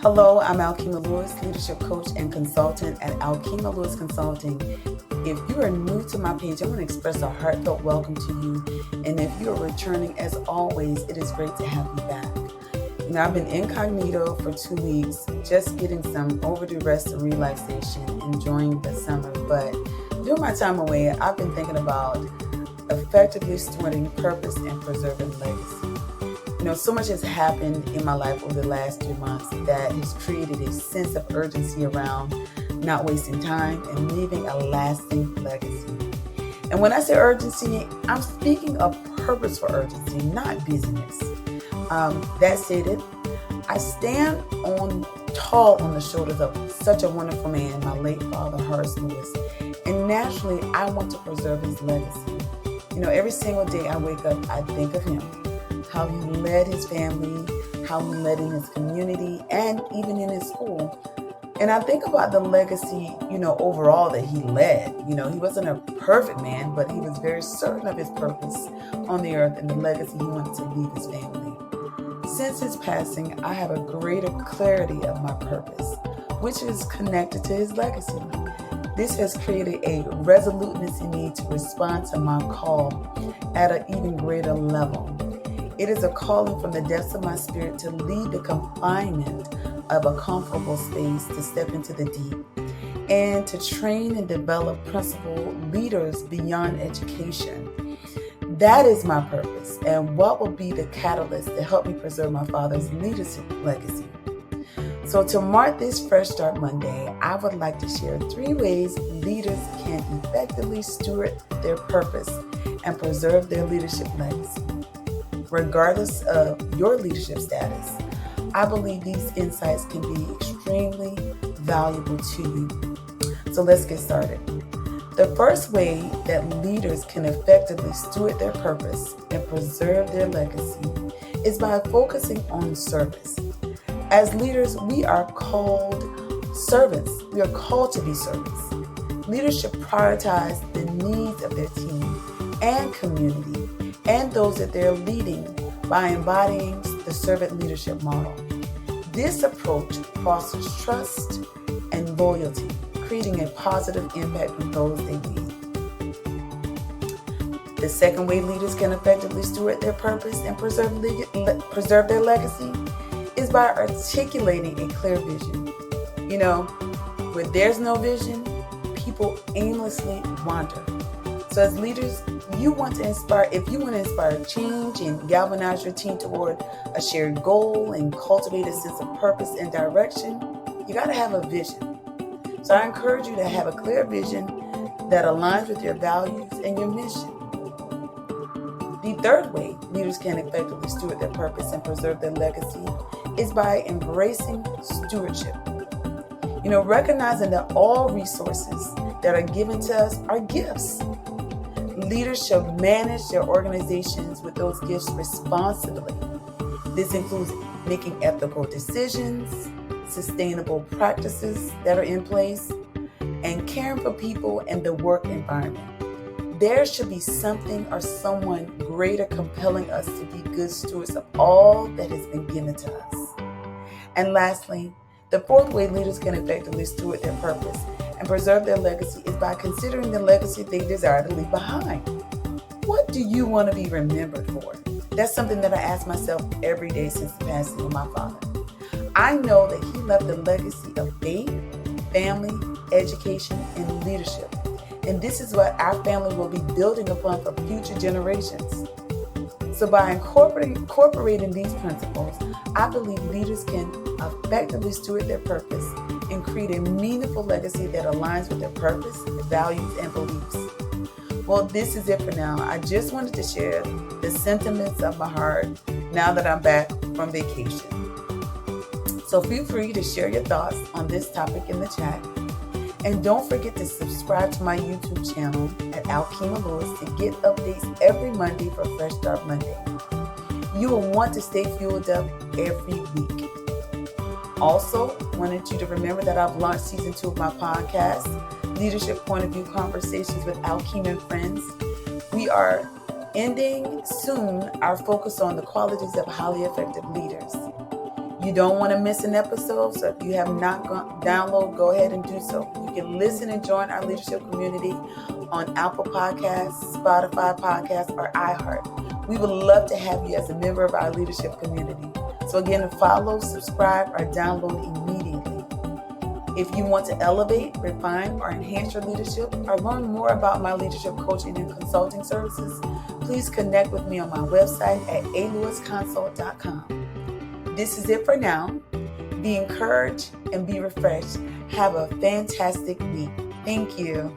Hello, I'm Alkema Lewis, leadership coach and consultant at Alkema Lewis Consulting. If you are new to my page, I want to express a heartfelt welcome to you. And if you are returning, as always, it is great to have you back. I've been incognito for 2 weeks, just getting some overdue rest and relaxation, enjoying the summer. But during my time away, I've been thinking about effectively stewarding purpose and preserving legacy. So much has happened in my life over the last 2 months that has created a sense of urgency around not wasting time and leaving a lasting legacy. And when I say urgency, I'm speaking of purpose for urgency, not busyness. That stated, I stand tall on the shoulders of such a wonderful man, my late father, Horace Lewis, and naturally, I want to preserve his legacy. Every single day I wake up, I think of him, how he led his family, how he led in his community, and even in his school. And I think about the legacy, overall that he led. He wasn't a perfect man, but he was very certain of his purpose on the earth and the legacy he wanted to leave his family. Since his passing, I have a greater clarity of my purpose, which is connected to his legacy. This has created a resoluteness in me to respond to my call at an even greater level. It is a calling from the depths of my spirit to leave the confinement of a comfortable space to step into the deep and to train and develop principal leaders beyond education. That is my purpose, and what will be the catalyst to help me preserve my father's leadership legacy. So to mark this Fresh Start Monday, I would like to share 3 ways leaders can effectively steward their purpose and preserve their leadership legacy. Regardless of your leadership status, I believe these insights can be extremely valuable to you. So let's get started. The first way that leaders can effectively steward their purpose and preserve their legacy is by focusing on service. As leaders, we are called servants. We are called to be servants. Leaders should prioritize the needs of their team and community and those that they're leading by embodying the servant leadership model. This approach fosters trust and loyalty, creating a positive impact on those they lead. The second way leaders can effectively steward their purpose and preserve their legacy is by articulating a clear vision. Where there's no vision, people aimlessly wander. So as leaders, if you want to inspire change and galvanize your team toward a shared goal and cultivate a sense of purpose and direction, you got to have a vision. So I encourage you to have a clear vision that aligns with your values and your mission. The third way leaders can effectively steward their purpose and preserve their legacy is by embracing stewardship. Recognizing that all resources that are given to us are gifts. Leaders should manage their organizations with those gifts responsibly. This includes making ethical decisions, sustainable practices that are in place, and caring for people and the work environment. There should be something or someone greater compelling us to be good stewards of all that has been given to us. And lastly, the fourth way leaders can effectively steward their purpose and preserve their legacy is by considering the legacy they desire to leave behind. What do you want to be remembered for? That's something that I ask myself every day since the passing of my father. I know that he left a legacy of faith, family, education, and leadership. And this is what our family will be building upon for future generations. So by incorporating these principles, I believe leaders can effectively steward their purpose and create a meaningful legacy that aligns with their purpose, values, and beliefs. Well, this is it for now. I just wanted to share the sentiments of my heart now that I'm back from vacation. So feel free to share your thoughts on this topic in the chat. And don't forget to subscribe to my YouTube channel at Alkema Lewis to get updates every Monday for Fresh Start Monday. You will want to stay fueled up every week. Also, wanted you to remember that I've launched season 2 of my podcast, Leadership Point of View Conversations with Alkema and Friends. We are ending soon our focus on the qualities of highly effective leaders. You don't want to miss an episode, so if you have not downloaded, go ahead and do so. You can listen and join our leadership community on Apple Podcasts, Spotify Podcasts, or iHeart. We would love to have you as a member of our leadership community. So again, follow, subscribe, or download immediately. If you want to elevate, refine, or enhance your leadership, or learn more about my leadership coaching and consulting services, please connect with me on my website at alewisconsult.com. This is it for now. Be encouraged and be refreshed. Have a fantastic week. Thank you.